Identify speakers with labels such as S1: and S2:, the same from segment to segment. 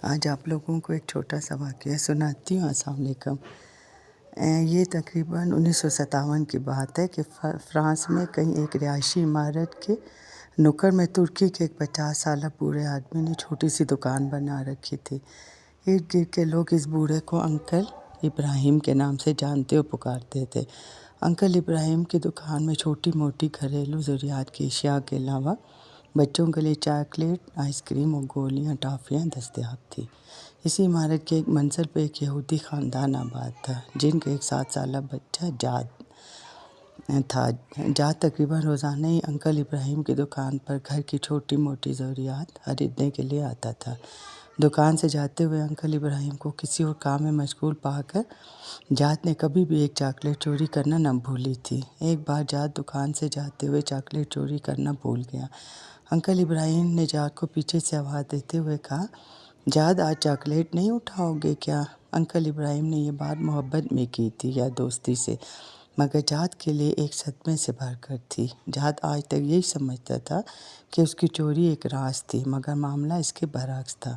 S1: آج آپ لوگوں کو ایک چھوٹا سا واقعہ سناتی ہوں۔ السلام علیکم۔ یہ تقریباً 1957 کی بات ہے کہ فرانس میں کہیں ایک رہائشی عمارت کے نکڑ میں ترکی کے ایک 50 سالہ بوڑھے آدمی نے چھوٹی سی دکان بنا رکھی تھی۔ ارد گرد کے لوگ اس بوڑھے کو انکل ابراہیم کے نام سے جانتے و پکارتے تھے۔ انکل ابراہیم کی دکان میں چھوٹی موٹی گھریلو ضروریات کی اشیاء کے علاوہ بچوں کے لیے چاکلیٹ، آئس کریم اور گولیاں ٹافیاں دستیاب تھیں۔ اسی عمارت کے ایک منزل پہ ایک یہودی خاندان آباد تھا جن کا ایک 7 سالہ بچہ جاد تھا۔ جاد تقریباً روزانہ ہی انکل ابراہیم کی دکان پر گھر کی چھوٹی موٹی ضروریات خریدنے کے لیے آتا تھا۔ دکان سے جاتے ہوئے انکل ابراہیم کو کسی اور کام میں مشغول پا کر جاد نے کبھی بھی ایک چاکلیٹ چوری کرنا نہ بھولی تھی۔ ایک بار جاد دکان سے جاتے ہوئے چاکلیٹ چوری کرنا بھول گیا۔ انکل ابراہیم نے جاد کو پیچھے سے آواز دیتے ہوئے کہا، جاد آج چاکلیٹ نہیں اٹھاؤ گے کیا؟ انکل ابراہیم نے یہ بات محبت میں کی تھی یا دوستی سے، مگر جاد کے لیے ایک صدمے سے بھر کر تھی۔ جاد آج تک یہی سمجھتا تھا کہ اس کی چوری ایک راز تھی، مگر معاملہ اس کے برعکس تھا۔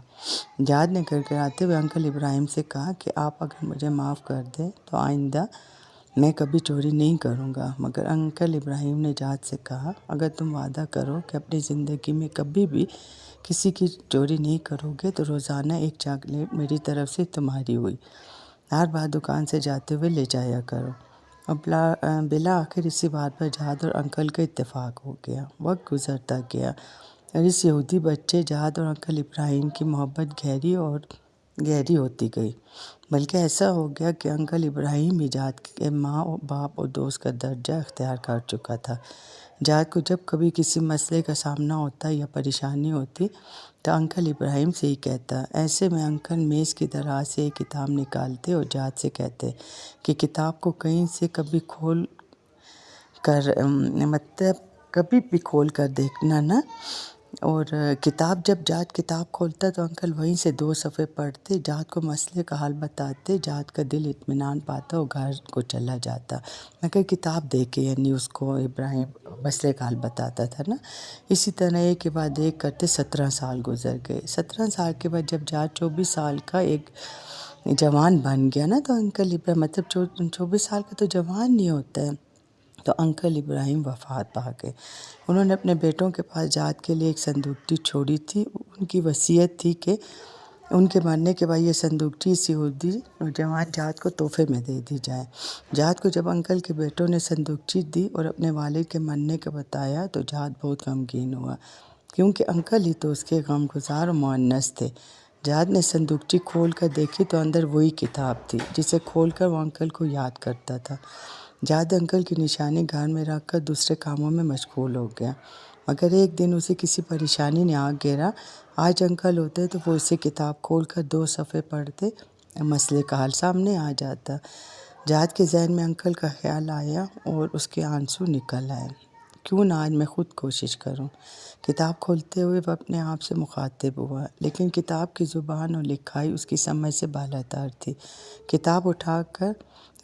S1: جاد نے گڑگڑاتے ہوئے انکل ابراہیم سے کہا کہ آپ اگر مجھے معاف کر دیں تو آئندہ میں کبھی چوری نہیں کروں گا۔ مگر انکل ابراہیم نے جاد سے کہا، اگر تم وعدہ کرو کہ اپنی زندگی میں کبھی بھی کسی کی چوری نہیں کرو گے تو روزانہ ایک چاکلیٹ میری طرف سے تمہاری ہوئی، ہر بار دکان سے جاتے ہوئے لے جایا کرو۔ اور بالآخر اسی بات پر جاد اور انکل کا اتفاق ہو گیا۔ وقت گزرتا گیا اور اس یہودی بچے جاد اور انکل ابراہیم کی محبت گہری ہوتی گئی، بلکہ ایسا ہو گیا کہ انکل ابراہیم ہی جاد کے ماں اور باپ اور دوست کا درجہ اختیار کر چکا تھا۔ جاد کو جب کبھی کسی مسئلے کا سامنا ہوتا یا پریشانی ہوتی تو انکل ابراہیم سے ہی کہتا۔ ایسے میں انکل میز کی دراز سے ایک کتاب نکالتے اور جاد سے کہتے کہ کتاب کو کہیں سے کبھی بھی کھول کر دیکھنا نا۔ اور جب جاد کتاب کھولتا تو انکل وہیں سے 2 صفحے پڑھتے، جاد کو مسئلے کا حل بتاتے، جاد کا دل اطمینان پاتا اور گھر کو چلا جاتا۔ مگر کتاب دے کے، یعنی اس کو ابراہیم مسئلے کا حل بتاتا تھا نا۔ اسی طرح ایک کے بعد ایک کرتے 17 سال گزر گئے۔ 17 سال کے بعد جب جاد 24 سال کا ایک جوان بن گیا نا تو انکل ابراہیم، مطلب 24 سال کا تو جوان نہیں ہوتا ہے، تو انکل ابراہیم وفات پا گئے۔ انہوں نے اپنے بیٹوں کے پاس جاد کے لیے ایک صندوقچی چھوڑی تھی۔ ان کی وصیت تھی کہ ان کے مرنے کے بعد یہ صندوقچی اس یہودی نوجوان جاد کو تحفے میں دے دی جائے۔ جاد کو جب انکل کے بیٹوں نے صندوقچی دی اور اپنے والد کے مرنے کا بتایا تو جاد بہت غمگین ہوا، کیونکہ انکل ہی تو اس کے غمگسار و مونس تھے۔ جاد نے صندوقچی کھول کر دیکھی تو اندر وہی کتاب تھی جسے کھول کر وہ انکل کو یاد کرتا تھا۔ جاد انکل کی نشانی گھر میں رکھ کر دوسرے کاموں میں مشغول ہو گیا، مگر ایک دن اسے کسی پریشانی نے آ گھیرا۔ آج انکل ہوتے تو وہ اسے کتاب کھول کر 2 صفحے پڑھتے، مسئلے کا حل سامنے آ جاتا۔ جاد کے ذہن میں انکل کا خیال آیا اور اس کے آنسو نکل آئے۔ کیوں نہ آج میں خود کوشش کروں؟ کتاب کھولتے ہوئے وہ اپنے آپ سے مخاطب ہوا، لیکن کتاب کی زبان اور لکھائی اس کی سمجھ سے بالاتر تھی۔ کتاب اٹھا کر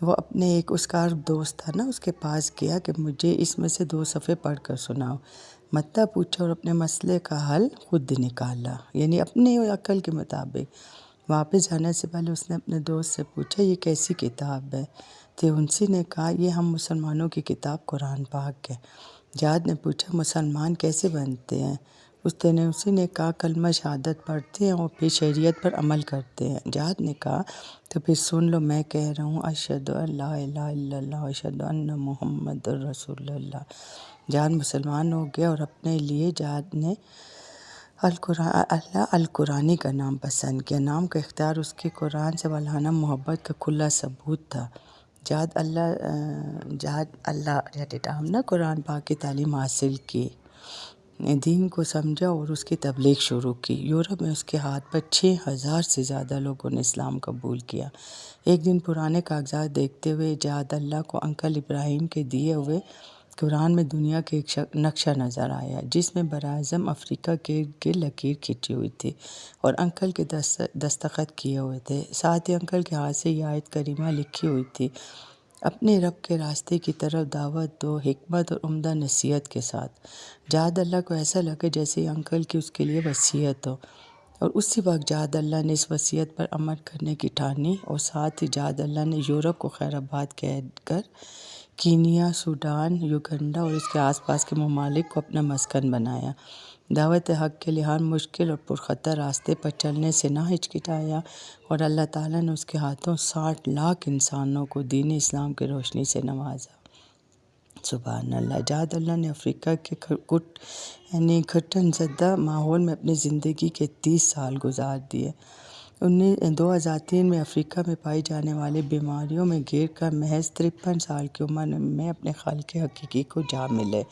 S1: وہ اپنے ایک اسکار دوست تھا نا، اس کے پاس گیا کہ مجھے اس میں سے 2 صفحے پڑھ کر سناؤ۔ مطلب پوچھا اور اپنے مسئلے کا حل خود نکالا، یعنی اپنے عقل کے مطابق۔ واپس جانے سے پہلے اس نے اپنے دوست سے پوچھا، یہ کیسی کتاب ہے؟ تیونسی نے کہا، یہ ہم مسلمانوں کی کتاب قرآن پاک ہے۔ جاد نے پوچھا، مسلمان کیسے بنتے ہیں؟ اس تیونسی نے کہا، کلمہ شہادت پڑھتے ہیں اور پھر شریعت پر عمل کرتے ہیں۔ جاد نے کہا، تو پھر سن لو، میں کہہ رہا ہوں، اشہد ان لا الہ الا اللہ و اشہد ان محمد رسول اللہ۔ جاد مسلمان ہو گیا اور اپنے لیے جاد نے اللہ القرآنی کا نام پسند کیا۔ نام کا اختیار اس کی قرآن سے والہانہ محبت کا کھلا ثبوت تھا۔ جاد اللہ یعنی نا قرآن پاک کی تعلیم حاصل کی، دین کو سمجھا اور اس کی تبلیغ شروع کی۔ یورپ میں اس کے ہاتھ پر 6000 سے زیادہ لوگوں نے اسلام قبول کیا۔ ایک دن پرانے کاغذات دیکھتے ہوئے جاد اللہ کو انکل ابراہیم کے دیے ہوئے قرآن میں دنیا کے ایک نقشہ نظر آیا جس میں براعظم افریقہ کے گرد لکیر کھینچی ہوئی تھی اور انکل کے دستخط کیے ہوئے تھے۔ ساتھ ہی انکل کے ہاتھ سے یہ آیت کریمہ لکھی ہوئی تھی، اپنے رب کے راستے کی طرف دعوت دو، حکمت اور عمدہ نصیحت کے ساتھ۔ جاد اللہ کو ایسا لگا جیسے یہ انکل کی اس کے لیے وصیت ہو۔ اور اسی وقت جہاد اللہ نے اس وصیت پر عمل کرنے کی ٹھانی، اور ساتھ ہی جہاد اللہ نے یورپ کو خیر آباد کہہ کر کینیا، سوڈان، یوگنڈا اور اس کے آس پاس کے ممالک کو اپنا مسکن بنایا۔ دعوت حق کے لیے ہر مشکل اور پرخطر راستے پر چلنے سے نہ ہچکچایا، اور اللہ تعالیٰ نے اس کے ہاتھوں 60 لاکھ انسانوں کو دین اسلام کی روشنی سے نوازا۔ سبحان اللہ۔ جہاد اللہ نے افریقہ کے گھٹن زدہ ماحول میں اپنی زندگی کے 30 سال گزار دیے۔ 2003 میں افریقہ میں پائی جانے والی بیماریوں میں گر کر محض 53 سال کی عمر میں اپنے خالق حقیقی کو جا ملے۔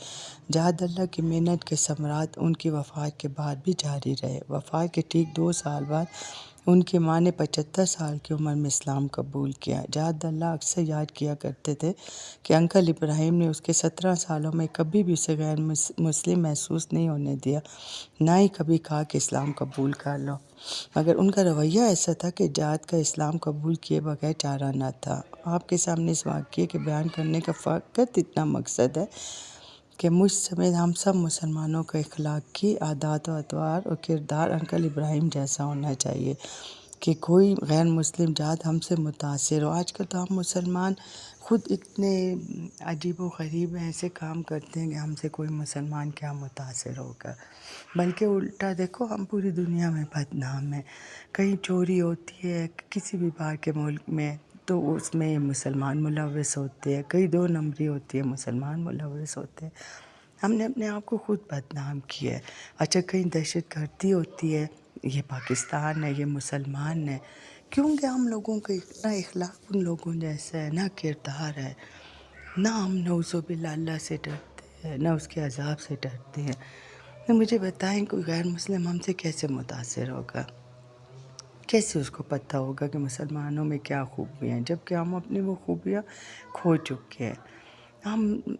S1: جہاد اللہ کی محنت کے ثمرات ان کی وفات کے بعد بھی جاری رہے۔ وفات کے ٹھیک 2 سال بعد ان کی ماں نے 75 سال کی عمر میں اسلام قبول کیا۔ جہاد اللہ اکثر یاد کیا کرتے تھے کہ انکل ابراہیم نے اس کے 17 سالوں میں کبھی بھی اسے غیر مسلم محسوس نہیں ہونے دیا، نہ ہی کبھی کہا کہ اسلام قبول کر لو، مگر ان کا رویہ ایسا تھا کہ جہاد کا اسلام قبول کیے بغیر چارہ نہ تھا۔ آپ کے سامنے اس واقعے کے بیان کرنے کا فقط اتنا مقصد ہے کہ مجھ سمیت ہم سب مسلمانوں کا اخلاقی عادات و اطوار اور کردار انکل ابراہیم جیسا ہونا چاہیے کہ کوئی غیر مسلم ذات ہم سے متاثر ہو۔ آج کل تو ہم مسلمان خود اتنے عجیب و غریب ایسے کام کرتے ہیں کہ ہم سے کوئی مسلمان کیا متاثر ہوگا، بلکہ الٹا دیکھو ہم پوری دنیا میں بدنام ہیں۔ کہیں چوری ہوتی ہے کسی بھی باہر کے ملک میں تو اس میں مسلمان ملوث ہوتے ہیں، کہیں 2 نمبری ہوتی ہے مسلمان ملوث ہوتے ہیں۔ ہم نے اپنے آپ کو خود بدنام کیا ہے۔ اچھا کہیں دہشت گردی ہوتی ہے، یہ پاکستان ہے، یہ مسلمان ہے، کیونکہ ہم لوگوں کا اتنا اخلاق ان لوگوں جیسا ہے، نہ کردار ہے، نہ ہم نعوذ باللہ اللہ سے ڈرتے ہیں، نہ اس کے عذاب سے ڈرتے ہیں۔ تو مجھے بتائیں کوئی غیر مسلم ہم سے کیسے متاثر ہوگا، کیسے اس کو پتہ ہوگا کہ مسلمانوں میں کیا خوبیاں ہیں، جبکہ ہم اپنی وہ خوبیاں کھو چکے ہیں۔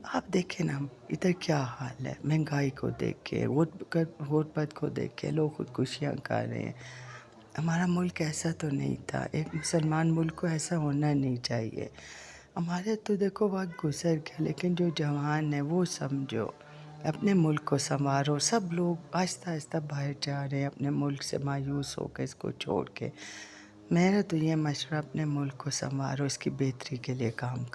S1: آپ دیکھیں نا ادھر کیا حال ہے، مہنگائی کو دیکھ کے، غربت کو دیکھ کے لوگ خودکشیاں کر رہے ہیں۔ ہمارا ملک ایسا تو نہیں تھا، ایک مسلمان ملک کو ایسا ہونا نہیں چاہیے۔ ہمارے تو دیکھو وقت گزر گیا، لیکن جو جوان ہے وہ سمجھو، اپنے ملک کو سنوارو۔ سب لوگ آہستہ آہستہ باہر جا رہے ہیں اپنے ملک سے مایوس ہو کے، اس کو چھوڑ کے۔ میرا تو یہ مشورہ، اپنے ملک کو سنوارو، اس کی بہتری کے لیے کام کرو۔